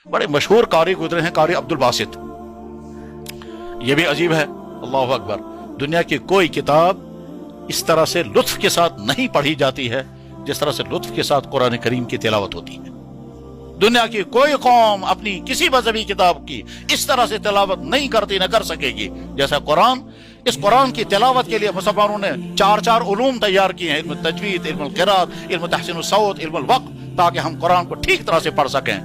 बड़े मशहूर कारी गुजरे हैं, कारी अब्दुल बासित। ये भी अजीब है, अल्लाह अकबर। दुनिया की कोई किताब इस तरह से लुत्फ के साथ नहीं पढ़ी जाती है जिस तरह से लुत्फ के साथ कुरान करीम की तिलावत होती है। दुनिया की कोई कौम अपनी किसी मजहबी किताब की इस तरह से तिलावत नहीं करती, न कर सकेगी जैसा कुरान। इस कुरान की तिलावत के लिए मुसलमानों ने 4 उलूम तैयार किए हैं, इल्म तजवीद, इल्म क़िराअत, इल्म तहसीन सौत, इल्म वक्त, ताकि हम कुरान को ठीक तरह से पढ़ सकें।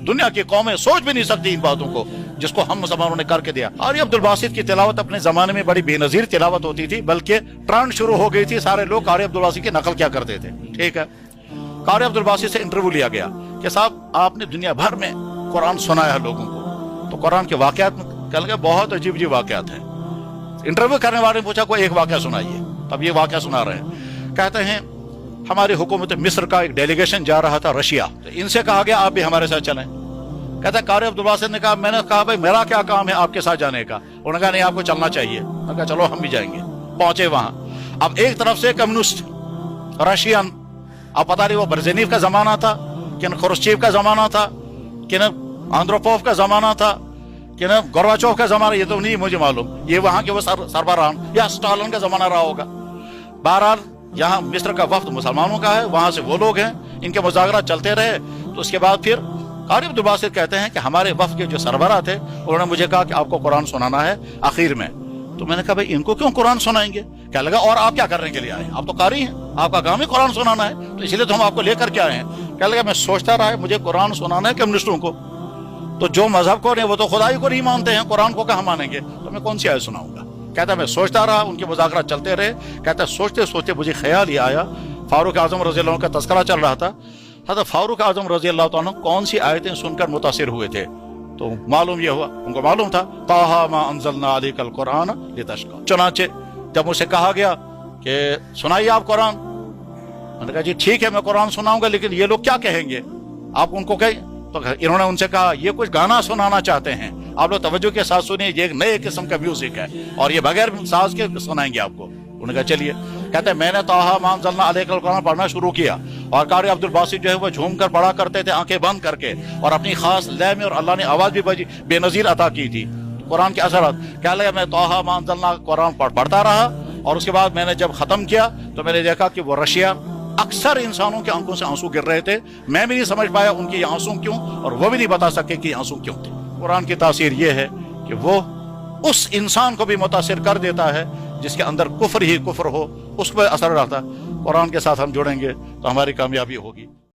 दुनिया की कौमें सोच भी नहीं सकती इन बातों को, जिसको हम मुसलमानों ने करके दिया। और अब्दुल बासित की तिलावत अपने जमाने में बड़ी बेनजीर तिलावत होती थी, बल्कि ट्रेंड शुरू हो गई थी, सारे लोग कारी अब्दुल बासित की नकल क्या करते थे। ठीक है, कारी अब्दुल बासित से इंटरव्यू लिया गया कि साहब आपने दुनिया भर में कुरान सुनाया है लोगों को, तो कुरान के वाकयात में कहने लगे बहुत अजीब अजीब वाकयात हैं। इंटरव्यू करने वाले ने पूछा कोई एक वाकया सुनाइए, तब ये वाकया सुना रहे हैं। कहते हैं हमारी हुकूमत मिस्र का एक डेलीगेशन जा रहा था रशिया, तो इनसे कहा गया आप भी हमारे साथ चलें। कहता है कारी अब्दुल बासित ने कहा, मैंने कहा भाई मेरा क्या काम है आपके साथ जाने का। उन्होंने कहा नहीं आपको चलना चाहिए। मैंने कहा चलो हम भी जाएंगे। पहुंचे वहां, अब एक तरफ से कम्युनिस्ट रशियन, अब पता नहीं वो ब्रेज़नेव का जमाना था कि न खुरुश्चेव का जमाना था कि न आंद्रोपोव का जमाना था कि न गोर्बाचोव का जमाना, ये तो नहीं मुझे मालूम। ये वहां के वो सरबराह या स्टालिन का जमाना रहा होगा। बहरहाल यहाँ मिस्र का वफ्द मुसलमानों का है, वहां से वो लोग हैं, इनके मुज़ाकरा चलते रहे। तो उसके बाद फिर कारी अब्दुल बासित कहते हैं कि हमारे वफ्द के जो सरबराह थे उन्होंने मुझे कहा कि आपको कुरान सुनाना है आखिर में। तो मैंने कहा भाई इनको क्यों कुरान सुनाएंगे? क्या लगा और आप क्या करने के लिए आए? आप तो कारी हैं, आपका काम ही कुरान सुनाना है, तो इसलिए तो हम आपको लेकर के आए हैं। क्या लगा मैं सोचता रहा मुझे कुरान सुनाना है कम्युनिस्टों को, तो जो मजहब को नहीं वो तो खुदाई को नहीं मानते हैं, कुरान को कहाँ मानेंगे, तो मैं कौन सी आयत सुनाऊंगा। कहता मैं सोचता रहा, उनके मुज़ाकरा चलते रहे। कहता सोचते सोचते मुझे ख्याल ही आया, फारूक आजम रज़ी अल्लाह का तज़किरा चल रहा था। हज़रत फारूक आजम रज़ी अल्लाह तआला कौन सी आयतें सुनकर मुतासिर हुए थे, तो मालूम ये हुआ, उनको मालूम था ताहा मा अंज़लना अलैकल कुरान लितश्क़ा। चुनांचे जब मुझसे कहा गया कि सुनाइए आप कुरान, मैंने कहा जी ठीक है मैं कुरान सुनाऊंगा, लेकिन ये लोग क्या कहेंगे, आप उनको कहें। तो इन्होंने उनसे कहा ये कुछ गाना सुनाना चाहते हैं, आप लोग तवज्जो के साथ सुनिए, ये एक नए किस्म का म्यूजिक है और ये बगैर साज के सुनाएंगे आपको। उन्होंने कहा चलिए। कहते हैं मैंने ताहा मा अंज़लना अलैकल कुरान पढ़ना शुरू किया, और कारी अब्दुल बासित जो है वो झूम कर पढ़ा करते थे आंखें बंद करके, और अपनी खास लय में, और अल्लाह ने आवाज भी बजी बेनजीर अता की थी कुरान के असरात। क्या लगा मैं ताहा मा अंज़लना कुरान पढ़ता रहा, और उसके बाद मैंने जब खत्म किया तो मैंने देखा कि वो रशिया अक्सर इंसानों के आंखों से आंसू गिर रहे थे। मैं भी नहीं समझ पाया उनके ये आंसू क्यों, और वो भी नहीं बता सके कि आंसू क्यों थे। कुरान की तासीर ये है कि वो उस इंसान को भी मुतासिर कर देता है जिसके अंदर कुफ्र ही कुफ्र हो, उस पर असर रहता है। कुरान के साथ हम जुड़ेंगे तो हमारी कामयाबी होगी।